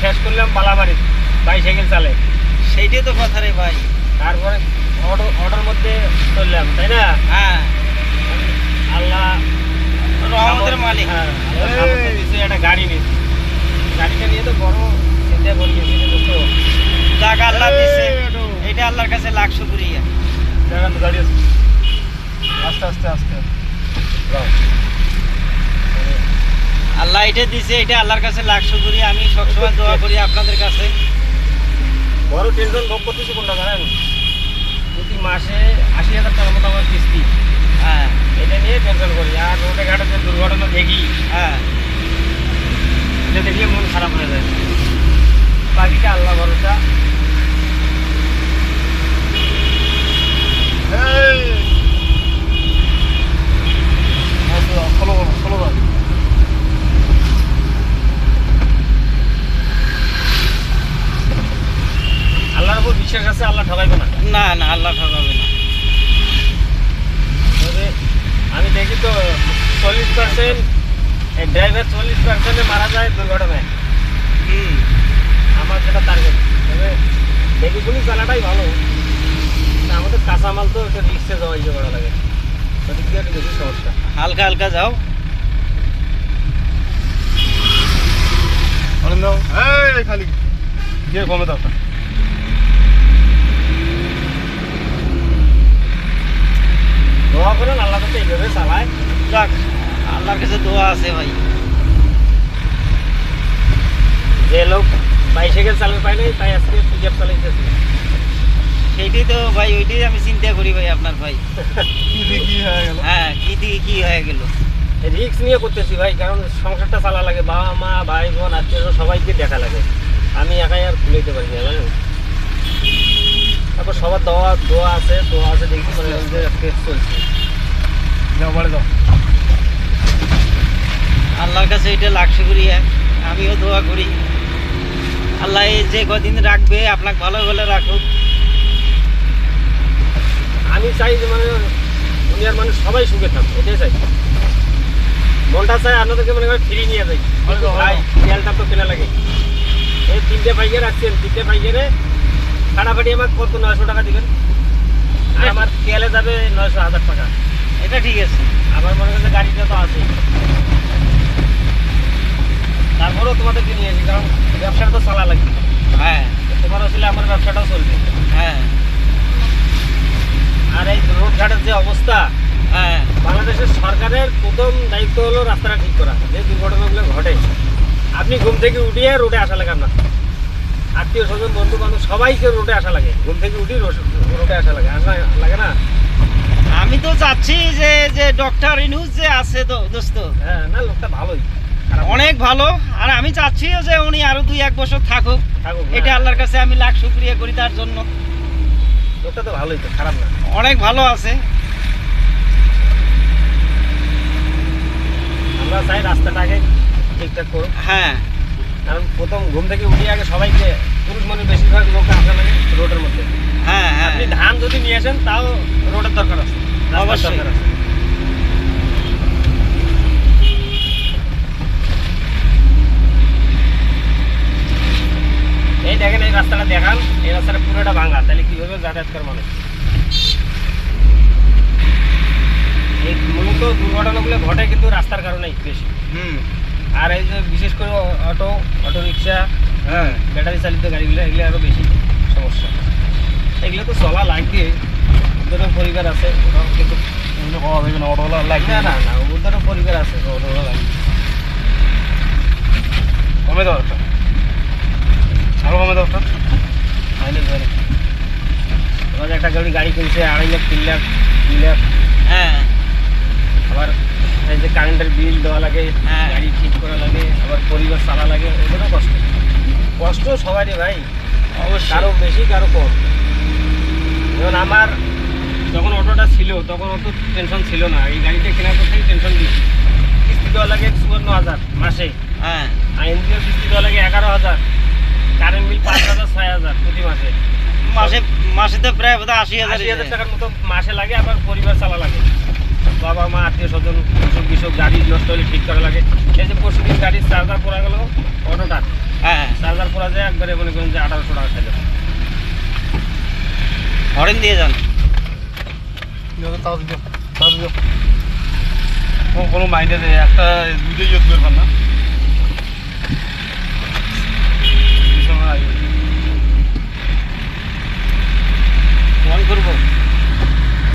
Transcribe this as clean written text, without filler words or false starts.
শেষ করলাম বালাবাড়ি বাইসাইকেল চালে। সেইটাই তো কথা রে ভাই। তারপরে অটোর মধ্যে চললাম, তাই না? হ্যাঁ, আল্লাহ রহমতের মালিক। হ্যাঁ, আল্লাহ সামর্থ্য দিছে, একটা গাড়ি নিয়েছি। গাড়িটা নিয়ে তো বড় চিন্তা করে গেছি দোস্ত। যাক আল্লাহ দিছে, এটা আল্লাহর কাছে লাখ শুকরিয়া। দেখেন তো গাড়ি আছে। আস্তে আস্তে আস্তে আল্লাহ এটা দিছে, এটা আল্লাহর কাছে লাখ শুকরিয়া। আমি সবসময় দোয়া করি আপনাদের কাছে। বড় টেনশন ভোগ করতেছি কোনটা জানেন? প্রতি মাসে ৮০,০০০ টাকার মতো আমার কিস্তি। হ্যাঁ এটা নিয়ে টেনশন করি। আর রোডে ঘাটে যে দুর্ঘটনা দেখি, হ্যাঁ, এটা দেখলে মন খারাপ হয়ে যায়। বাকিটা আল্লাহ ভরসা। আল্লাহর উপর বিশ্বাস আছে, আল্লাহ ঠকাইবে না। না না, আল্লাহ ঠকাবে না। তবে আমি দেখি তো 40% ড্রাইভার 40% মারা যায় দুর্ঘটনায়। আমার যেটা টার্গেট। তবে দেখি শুনি চালাটাই ভালো। না, আমাদের কাঁচামাল তো একটা রিক্সে যাওয়া ইয়ে করা লাগে, ওদিক দিয়ে একটু বেশি সমস্যা। হালকা হালকা যাও। খালি গিয়ে কমে দরকার। দোয়া করেন আল্লাহ কাছে এইভাবে চালায়। যাক, আল্লাহর কাছে দোয়া আছে ভাই। যে লোক বাইসাইকেল চালাতে পায় নাই, তাই আজকে পিকআপ চালাইতেছি। সেইটাই তো ভাই, ওইটাই আমি চিন্তা করি ভাই আপনার ভাই। কি হয়ে গেল? হ্যাঁ, কি থেকে কি হয়ে গেল। রিক্স নিয়ে করতেছি ভাই, কারণ সংসারটা চালা লাগে, বাবা মা ভাই বোন আত্মীয় সবাইকে দেখা লাগে। আমি একাই আর খুলেতে পারি না, জানেন। তারপর সবার দোয়া আছে দেখি মানে চলছে। যাও বাড়ি যাও। আল্লাহর কাছে এটা লাখ শুকরিয়া। আমিও দোয়া করি আল্লাহ এই যে কদিন রাখবে আপনাকে ভালো ভালো রাখুক। আমি চাই যে মানে দুনিয়ার মানুষ সবাই সুখে থাকুক, এটাই চাই। মনটা চাই আপনাদেরকে মনে করে ফ্রি নিয়ে যাই। ভাই তেলটা তো কেনা লাগে। এই 3টে পাইকার রাখছেন, 3টে পাইকারে ফাটাফাটি আমার কত 900 টাকা দিবেন। আর আমার তেলে যাবে 900-1000 টাকা। এটা ঠিক আছে। আমার মনে করছে গাড়িটা তো আছে, তারপরেও তোমাদেরকে নিয়ে আসি, কারণ ব্যবসাটা তো চালা লাগবে। হ্যাঁ তোমার আসলে আমার ব্যবসাটাও চলবে। হ্যাঁ আর এই রোড ঘাটের যে অবস্থা, হ্যাঁ, বাংলাদেশের সরকারের প্রথম দায়িত্ব হলো রাস্তাটা ঠিক করা। যে দুর্ঘটনাগুলো ঘটে, আপনি ঘুম থেকে উঠিয়ে রোডে আসা লাগে, আপনার আত্মীয় স্বজন বন্ধু বান্ধব সবাইকে রোডে আসা লাগে। ঘুম থেকে উঠি রোডে আসা লাগে, আসা লাগে না? আমি তো চাচ্ছি যে যে ডক্টর ইনুস যে আছে তো দোস্ত, হ্যাঁ, না লোকটা ভালোই, অনেক ভালো। আর আমি চাচ্ছি যে উনি আরো 2-1 বছর থাকুক। থাকুক। এটা আল্লাহর কাছে আমি লাখ শুকরিয়া করি তার জন্য। লোকটা তো ভালোই, তো খারাপ না, অনেক ভালো আছে। আমরা চাই রাস্তাটাকে ঠিকঠাক করুক। হ্যাঁ, কারণ প্রথম ঘুম থেকে উঠে আগে সবাইকে, পুরুষ মানুষ বেশিরভাগ লোক আসা লাগে রোডের মধ্যে। হ্যাঁ, হ্যাঁ, আপনি ধান যদি নিয়ে আসেন তাও রোডের দরকার আছে, রাস্তার অবশ্যই। দরকার আছে। এই দেখেন, এই রাস্তাটা দেখান, এই রাস্তাটা পুরোটা ভাঙা, তাহলে কিভাবে যাতায়াত করে মানুষ? এই মূলত দুর্ঘটনাগুলো ঘটে কিন্তু রাস্তার কারণে বেশি। আর এই যে বিশেষ করে অটো রিক্সা, হ্যাঁ, ব্যাটারি চালিত গাড়িগুলো, এগুলো আরও বেশি সমস্যা। এগুলো তো চলা লাগবে, ওদেরও পরিবার আছে, ওরাও কিন্তু অটোওয়ালা লাগবে না। না, ওদেরও পরিবার আছে, অটোওয়ালা লাগবে। কমে দেওয়া দরকার, আরও কমে দেওয়া দরকার। মাইলেজ হয় না। এবার একটা গাড়ি কিনছে 2.5 লাখ 3 লাখ 2 লাখ। হ্যাঁ, আবার এই যে কারেন্টের বিল দেওয়া লাগে, হ্যাঁ। গাড়ি ঠিক করা লাগে, আবার পরিবার চালা লাগে, ওদেরও কষ্ট। কষ্ট সবারই ভাই, অবশ্যই। কারো বেশি কারো কম। যেমন আমার যখন অটোটা ছিল তখন অত টেনশন ছিল না, এই গাড়িটা কেনার পর থেকে টেনশন দিচ্ছি। কিস্তি দেওয়া লাগে 54,000 মাসে, হ্যাঁ, আর এনজিও কিস্তি দেওয়া লাগে 11,000, কারেন্ট বিল 5,000-6,000 প্রতি মাসে। মাসে তো প্রায় 80,000 80,000 টাকার মতো মাসে লাগে, আবার পরিবার চালা লাগে, বাবা মা আত্মীয় স্বজন অসুখ বিসুখ, গাড়ি নষ্ট হলে ঠিক করা লাগে। এই যে পরশুদিন গাড়ির চার্জার পড়া গেল অটোটা, হ্যাঁ চার্জার করা যায় একবারে মনে করেন যে 1800 টাকা খাই যাবে। হরেন দিয়ে যান। কোনো মাইন্ডে নেই, একটা দুইটাই ইয়ে